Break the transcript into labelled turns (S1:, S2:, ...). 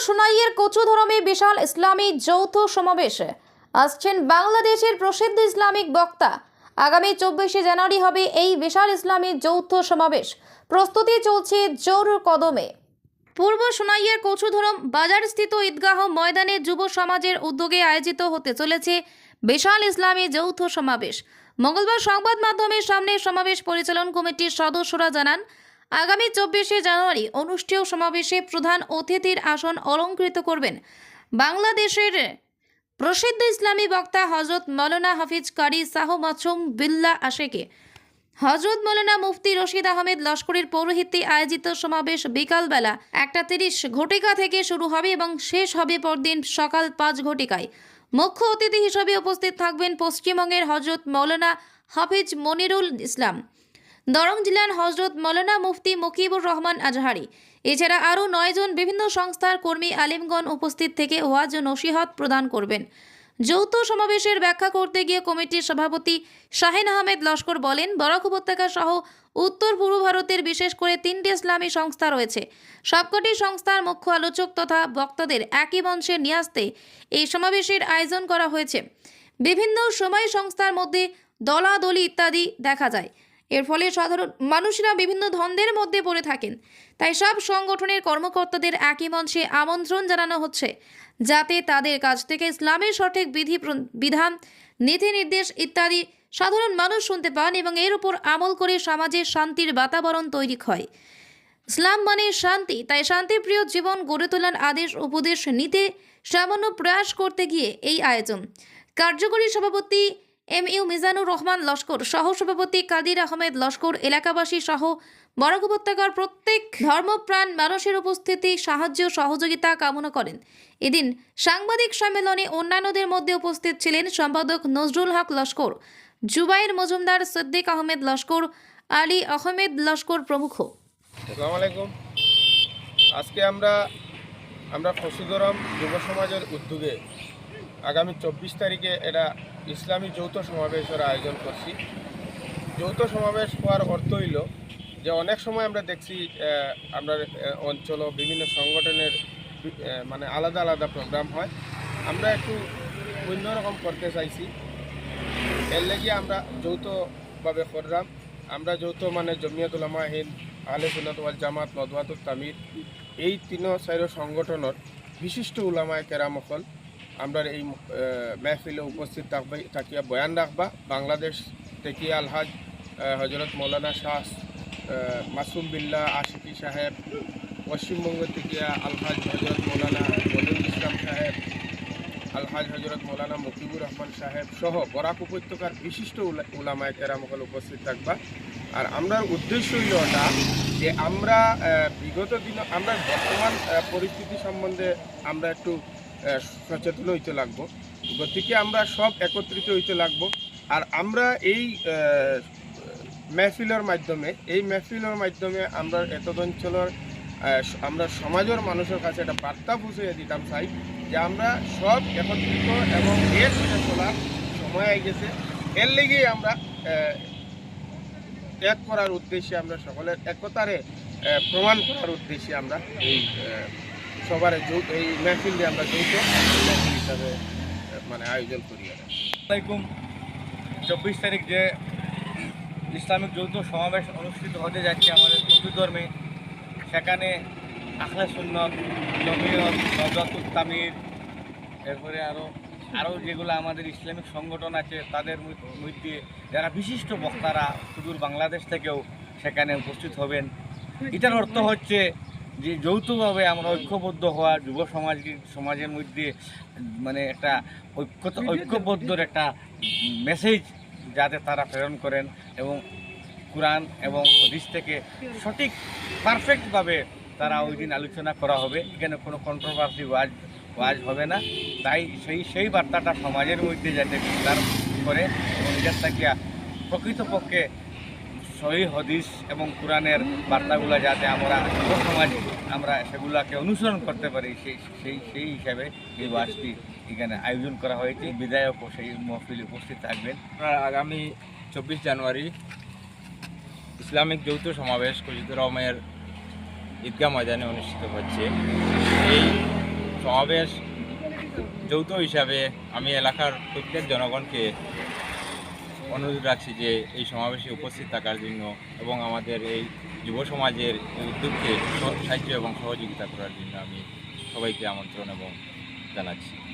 S1: সোনাইয়ের কচুধরমে বিশাল ইসলামী যৌথ সমাবেশে আসছেন বাংলাদেশের প্রসিদ্ধ ইসলামিক বক্তা। আগামী 24শে জানুয়ারি হবে এই বিশাল ইসলামী যৌথ সমাবেশ। প্রস্তুতি চলছে জোর কদমে। পূর্ব সোনাইয়ের কচুধরম বাজারস্থিত ঈদগাহ ময়দানে যুব সমাজের উদ্যোগে আয়োজিত হতে চলেছে বিশাল ইসলামী যৌথ সমাবেশ। মঙ্গলবার সংবাদ মাধ্যমের সামনে সমাবেশ পরিচালন কমিটির সদস্যরা জানান, আগামী 24শে জানুয়ারি অনুষ্ঠেয় সমাবেশে প্রধান অতিথির আসন অলঙ্কৃত করবেন বাংলাদেশের প্রসিদ্ধ ইসলামী বক্তা হযরত মৌলানা হাফিজ কারি শাহ মাসুম বিল্লাহ আশেকে। হযরত মৌলানা মুফতি রশিদ আহমেদ লস্করের পৌরোহিত্যে আয়োজিত সমাবেশ বিকালবেলা 1:30 থেকে শুরু হবে এবং শেষ হবে পরদিন সকাল 5 ঘটিকায়। মুখ্য অতিথি হিসেবে উপস্থিত থাকবেন পশ্চিমবঙ্গের হযরত মৌলানা হাফিজ মনিরুল ইসলাম, দরং জেলার হযরত মৌলানা মুফতি মুকিবুর রহমান আজহারি। এছাড়া আরও 9 জন বিভিন্ন সংস্থার কর্মী আলিমগণ উপস্থিত থেকে ওয়াজ ও নসিহত প্রদান করবেন। যৌথ সমাবেশের ব্যাখ্যা করতে গিয়ে কমিটির সভাপতি শাহিন আহমেদ লস্কর বলেন, বরাক উপত্যকা সহ উত্তর পূর্ব ভারতের বিশেষ করে 3টি ইসলামী সংস্থা রয়েছে। সবকটি সংস্থার মুখ্য আলোচক তথা বক্তাদের একই মঞ্চে নিয়ে আসতে এই সমাবেশের আয়োজন করা হয়েছে। বিভিন্ন সময় সংস্থার মধ্যে দলাদলি ইত্যাদি দেখা যায়। এর ফলে সাধারণ মানুষরা বিভিন্ন দ্বন্দ্বের মধ্যে পড়ে থাকেন। তাই সব সংগঠনের কর্মকর্তাদের একই মঞ্চে আমন্ত্রণ জানানো হচ্ছে, যাতে তাদের কাছ থেকে ইসলামের সঠিক বিধান, নীতি নির্দেশ ইত্যাদি সাধারণ মানুষ শুনতে পান এবং এর উপর আমল করে সমাজে শান্তির বাতাবরণ তৈরি হয়। ইসলাম মানে শান্তি, তাই শান্তিপ্রিয় জীবন গড়ে তোলার আদেশ উপদেশ নিতে সামান্য প্রয়াস করতে গিয়ে এই আয়োজন। কার্যকরী সভাপতি এম.ইউ. মিজানুর রহমান লস্কর, সহ সভাপতি কাদির আহমেদ লস্কর এলাকাবাসী সহ বরাক উপত্যকার প্রত্যেক ধর্মপ্রাণ মানুষের উপস্থিতি, সাহায্য সহযোগিতা কামনা করেন। এদিন সাংবাদিক সম্মেলনে অন্যান্যদের মধ্যে উপস্থিত ছিলেন সম্পাদক নজরুল হক লস্কর, জুবাইর মজুমদার, সিদ্দিক আহমেদ লস্কর, আলী আহমেদ লস্কর প্রমুখ।
S2: আসসালামু আলাইকুম। আজকে আমরা কচুধরম যুব সমাজের উদ্যোগে আগামী 24 তারিখে এটা ইসলামী যৌথ সমাবেশের আয়োজন করছি। যৌথ সমাবেশ হওয়ার অর্থ হইল যে অনেক সময় আমরা দেখছি আমরা অঞ্চল বিভিন্ন সংগঠনের মানে আলাদা আলাদা প্রোগ্রাম হয়। আমরা একটু অন্যরকম করতে চাইছি, এর লেগে আমরা যৌথভাবে করলাম। আমরা যৌথ মানে জমিয়ত উলামা হিন্দ, আহলে সুন্নাত ওয়াল জামাত, নদওয়াতুত তামির, এই 3-4 সংগঠনের বিশিষ্ট উলামায়ে কেরামসকল আমরা এই মেহফিলে উপস্থিত থাকিয়া বয়ান রাখবা। বাংলাদেশ থেকে আলহাজ হজরত মৌলানা শাহ মাসুম বিল্লাহ আশিকি সাহেব, পশ্চিমবঙ্গ থেকে আলহাজ হজরত মৌলানা মনিরুল ইসলাম সাহেব, আলহাজ হজরত মৌলানা মুকিবুর রহমান সাহেব সহ বরাক উপত্যকার বিশিষ্ট উলামায়ে কেরামসকল উপস্থিত থাকবা। আর আমরা উদ্দেশ্য হইল ওটা যে আমরা বিগত দিন আমরা বর্তমান পরিস্থিতি সম্বন্ধে আমরা একটু সচেতন হইতে লাগবো। গতিকে আমরা সব একত্রিত হইতে লাগবো। আর আমরা এই মেহফিলের মাধ্যমে আমরা এত অঞ্চলের আমরা সমাজের মানুষের কাছে একটা বার্তা পৌঁছে দিতাম চাই যে আমরা সব একত্রিত এবং এক হয়ে চলার সময় আই গেছে। এর লেগেই আমরা এক করার উদ্দেশ্যে, আমরা সকলের একতারে প্রমাণ করার উদ্দেশ্যে আমরা এই সবার এই মেহফিলে আমরা যৌথ মেহফিল হিসাবে মানে আয়োজন করি।
S3: আসসালামাইকুম। 24 তারিখ যে ইসলামিক যৌথ সমাবেশ অনুষ্ঠিত হতে যাচ্ছে আমাদের কচুধরমে, সেখানে আহলে সুন্নাত, জমিয়ত, নদওয়াতুত তামির, এরপরে আরও যেগুলো আমাদের ইসলামিক সংগঠন আছে তাদের মধ্যে যারা বিশিষ্ট বক্তারা সুদূর বাংলাদেশ থেকেও সেখানে উপস্থিত হবেন। এটার অর্থ হচ্ছে যে যৌথভাবে আমরা ঐক্যবদ্ধ হওয়া, যুব সমাজের মধ্যে মানে একটা ঐক্যবদ্ধর একটা মেসেজ যাতে তারা প্রেরণ করেন এবং কোরআন এবং হাদিস থেকে সঠিক পারফেক্টভাবে তারা ওই দিন আলোচনা করা হবে। এখানে কোনো কন্ট্রোভার্সি ওয়াজ হবে না। তাই সেই বার্তাটা সমাজের মধ্যে যাতে বিস্তার করে এবং এটার থাকিয়া প্রকৃতপক্ষে সহিহ হাদিস এবং কোরআনের বার্তাগুলো যাতে আমরা যুব সমাজ আমরা সেগুলোকে অনুসরণ করতে পারি, সেই হিসাবে এই ওয়াজটি এখানে আয়োজন করা হয়েছে। বিধায়কও সেই মহফিলে উপস্থিত থাকবেন।
S4: আগামী 24 জানুয়ারি ইসলামিক যৌথ সমাবেশ কচুধরমের ঈদগাহ ময়দানে অনুষ্ঠিত হচ্ছে। এই সমাবেশ যৌথ হিসাবে আমি এলাকার প্রত্যেক জনগণকে অনুরোধ রাখছি যে এই সমাবেশে উপস্থিত থাকার জন্য এবং আমাদের এই যুব সমাজের এই উদ্যোগকে সাহায্য এবং সহযোগিতা করার জন্য আমি সবাইকে আমন্ত্রণ এবং জানাচ্ছি।